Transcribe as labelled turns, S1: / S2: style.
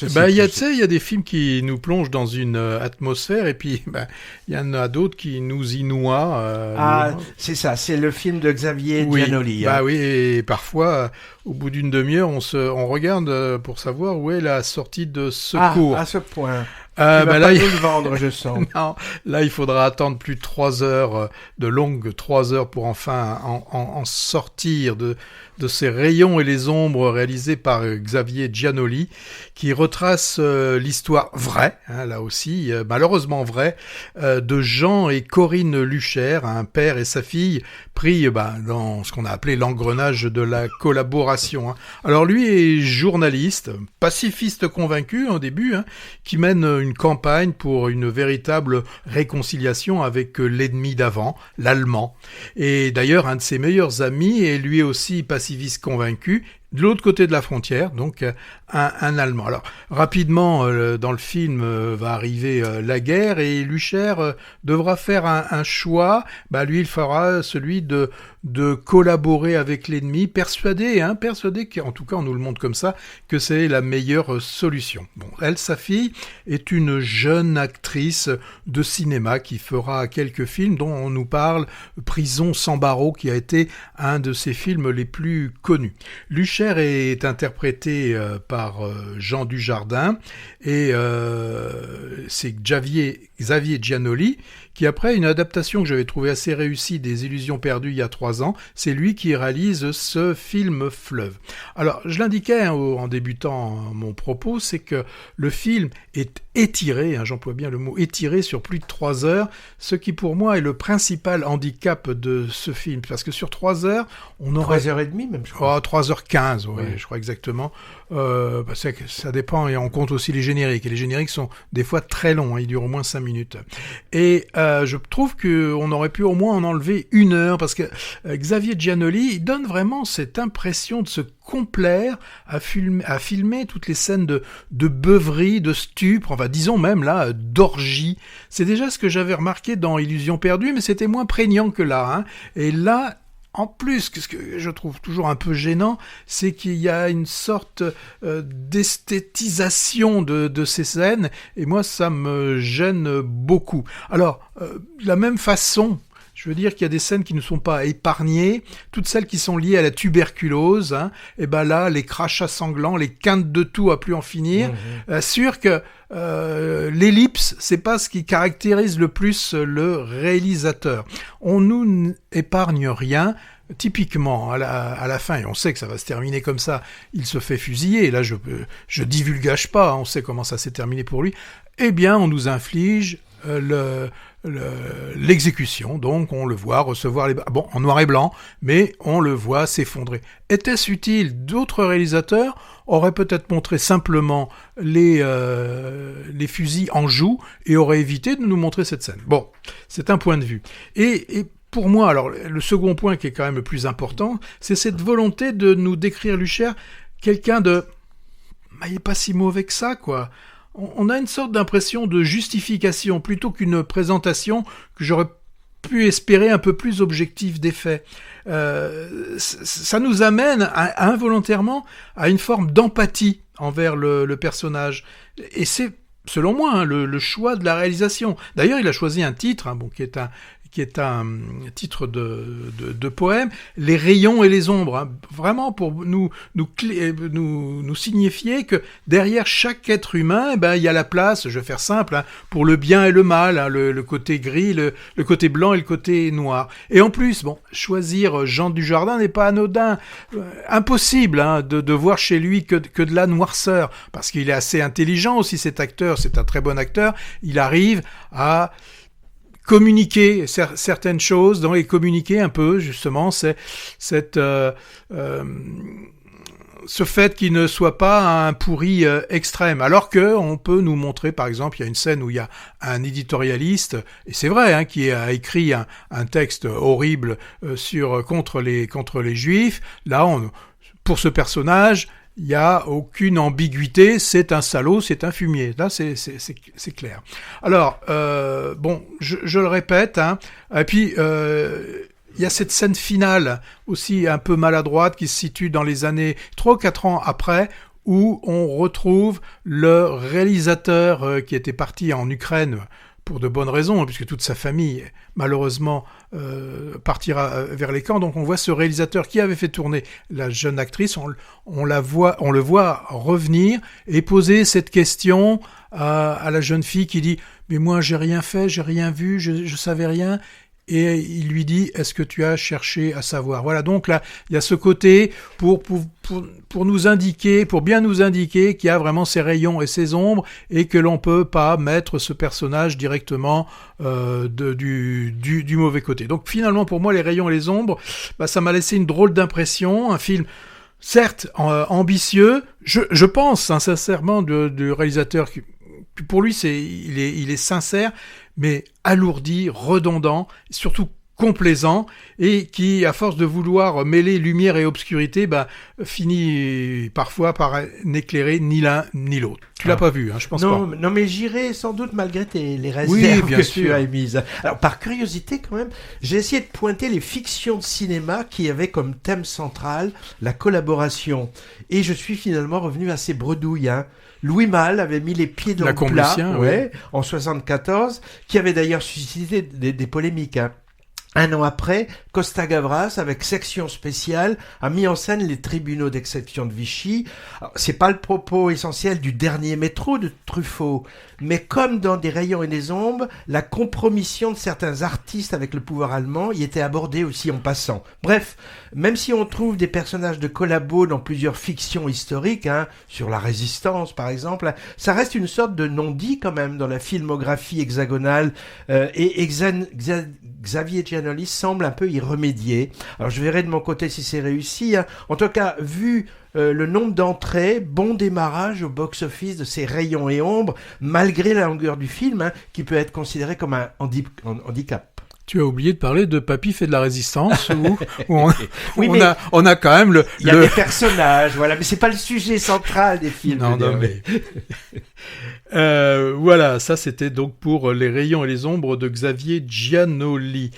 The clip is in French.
S1: Il y a des films qui nous plongent dans une atmosphère et puis il y en a d'autres qui nous y noient.
S2: C'est ça, c'est le film de Xavier Giannoli.
S1: Oui, et parfois, au bout d'une demi-heure, on regarde pour savoir où est la sortie de secours.
S2: À ce point.
S1: Là,
S2: nous le vendre, je sens.
S1: Non, là, il faudra attendre plus de 3 heures, de longues 3 heures pour enfin en sortir de ces rayons et les ombres réalisés par Xavier Giannoli, qui retrace l'histoire vraie, là aussi, malheureusement vraie, de Jean et Corinne Luchaire, un père et sa fille, pris dans ce qu'on a appelé l'engrenage de la collaboration. Alors lui est journaliste, pacifiste convaincu au début, qui mène une campagne pour une véritable réconciliation avec l'ennemi d'avant, l'Allemand. Et d'ailleurs, un de ses meilleurs amis est lui aussi pacifiste convaincu, de l'autre côté de la frontière, donc un Allemand. Alors, rapidement, dans le film, va arriver la guerre et Luchaire devra faire un choix. Lui, il fera celui de collaborer avec l'ennemi, persuadé qu'en tout cas, on nous le montre comme ça, que c'est la meilleure solution. Bon, elle, sa fille, est une jeune actrice de cinéma qui fera quelques films dont on nous parle, Prison sans barreaux, qui a été un de ses films les plus connus. Luchaire est interprété par Jean Dujardin et c'est Xavier Giannoli qui, après une adaptation que j'avais trouvée assez réussie des Illusions perdues il y a 3 ans, c'est lui qui réalise ce film Fleuve. Alors, je l'indiquais en débutant mon propos, c'est que le film est étiré, j'emploie bien le mot étiré, sur plus de 3 heures, ce qui pour moi est le principal handicap de ce film, parce que sur 3 heures, on aurait...
S2: 3h30 même, je crois.
S1: 3h15, je crois exactement. Ça dépend, et on compte aussi les génériques, et les génériques sont des fois très longs, ils durent au moins 5 minutes. Et je trouve qu'on aurait pu au moins en enlever 1 heure, parce que Xavier Giannoli, il donne vraiment cette impression de se complaire à filmer toutes les scènes de beuverie, de stupre, disons même là, d'orgie. C'est déjà ce que j'avais remarqué dans Illusions perdues, mais c'était moins prégnant que là. Et là, en plus, ce que je trouve toujours un peu gênant, c'est qu'il y a une sorte d'esthétisation de ces scènes, et moi, ça me gêne beaucoup. Alors, de la même façon, je veux dire qu'il y a des scènes qui ne sont pas épargnées, toutes celles qui sont liées à la tuberculose, et là, les crachats sanglants, les quintes de tout à plus en finir, sûr que l'ellipse, c'est pas ce qui caractérise le plus le réalisateur. On nous épargne rien. Typiquement, à la fin, et on sait que ça va se terminer comme ça, il se fait fusiller, là je divulgage pas, on sait comment ça s'est terminé pour lui, eh bien on nous inflige l'exécution, donc on le voit recevoir en noir et blanc, mais on le voit s'effondrer. Était-ce utile? D'autres réalisateurs auraient peut-être montré simplement les fusils en joue et auraient évité de nous montrer cette scène. Bon, c'est un point de vue. Et pour moi, alors le second point qui est quand même le plus important, c'est cette volonté de nous décrire Luchaire, quelqu'un de... il n'est pas si mauvais que ça, quoi. On a une sorte d'impression de justification plutôt qu'une présentation que j'aurais pu espérer un peu plus objective des faits. Ça nous amène involontairement à une forme d'empathie envers le personnage. Et c'est, selon moi, le choix de la réalisation. D'ailleurs, il a choisi un titre, qui est un titre de poème, Les rayons et les ombres, vraiment pour nous signifier que derrière chaque être humain, il y a la place, je vais faire simple, pour le bien et le mal, le côté gris, le côté blanc et le côté noir. Et en plus, choisir Jean Dujardin n'est pas anodin, impossible de voir chez lui que de la noirceur, parce qu'il est assez intelligent aussi, cet acteur, c'est un très bon acteur, il arrive à communiquer certaines choses, et communiquer un peu, justement, c'est ce fait qu'il ne soit pas un pourri extrême. Alors que on peut nous montrer, par exemple, il y a une scène où il y a un éditorialiste, et c'est vrai, qui a écrit un texte horrible contre les Juifs. Là, pour ce personnage, il n'y a aucune ambiguïté, c'est un salaud, c'est un fumier. Là, c'est clair. Alors, je le répète, et puis il y a cette scène finale aussi un peu maladroite qui se situe dans les années 3 ou 4 ans après, où on retrouve le réalisateur qui était parti en Ukraine pour de bonnes raisons, puisque toute sa famille, malheureusement, partira vers les camps. Donc on voit ce réalisateur qui avait fait tourner la jeune actrice, on le voit revenir et poser cette question à la jeune fille qui dit « Mais moi, j'ai rien fait, j'ai rien vu, je savais rien ». Et il lui dit, est-ce que tu as cherché à savoir? Voilà, donc là, il y a ce côté pour nous indiquer, pour bien nous indiquer qu'il y a vraiment ces rayons et ces ombres et que l'on peut pas mettre ce personnage directement du mauvais côté. Donc finalement, pour moi, les rayons et les ombres, ça m'a laissé une drôle d'impression. Un film, certes, ambitieux, je pense sincèrement du réalisateur qui, pour lui, il est sincère, mais alourdi, redondant, surtout complaisant, et qui, à force de vouloir mêler lumière et obscurité, finit parfois par n'éclairer ni l'un ni l'autre. Tu l'as pas vu, je pense pas.
S2: Non, mais j'irai sans doute malgré les réserves
S1: bien
S2: que
S1: sûr.
S2: tu as émises. Alors, par curiosité quand même, j'ai essayé de pointer les fictions de cinéma qui avaient comme thème central la collaboration. Et je suis finalement revenu à ces bredouilles, Louis Malle avait mis les pieds dans le plat en 74, qui avait d'ailleurs suscité des polémiques. Un an après, Costa Gavras, avec Section spéciale, a mis en scène les tribunaux d'exception de Vichy. Alors, c'est pas le propos essentiel du dernier métro de Truffaut, mais comme dans Des rayons et des ombres, la compromission de certains artistes avec le pouvoir allemand y était abordée aussi en passant. Bref, même si on trouve des personnages de collabo dans plusieurs fictions historiques, sur la Résistance par exemple, ça reste une sorte de non-dit quand même dans la filmographie hexagonale, et Xavier Giannoli semble un peu y remédier. Alors je verrai de mon côté si c'est réussi. En tout cas, vu le nombre d'entrées, bon démarrage au box-office de ces rayons et ombres, malgré la longueur du film, qui peut être considéré comme un handicap.
S1: Tu as oublié de parler de Papy fait de la résistance, où on a quand même
S2: il y a des personnages, voilà, mais c'est pas le sujet central des films.
S1: Non, mais... voilà, ça c'était donc pour Les rayons et les ombres de Xavier Giannoli.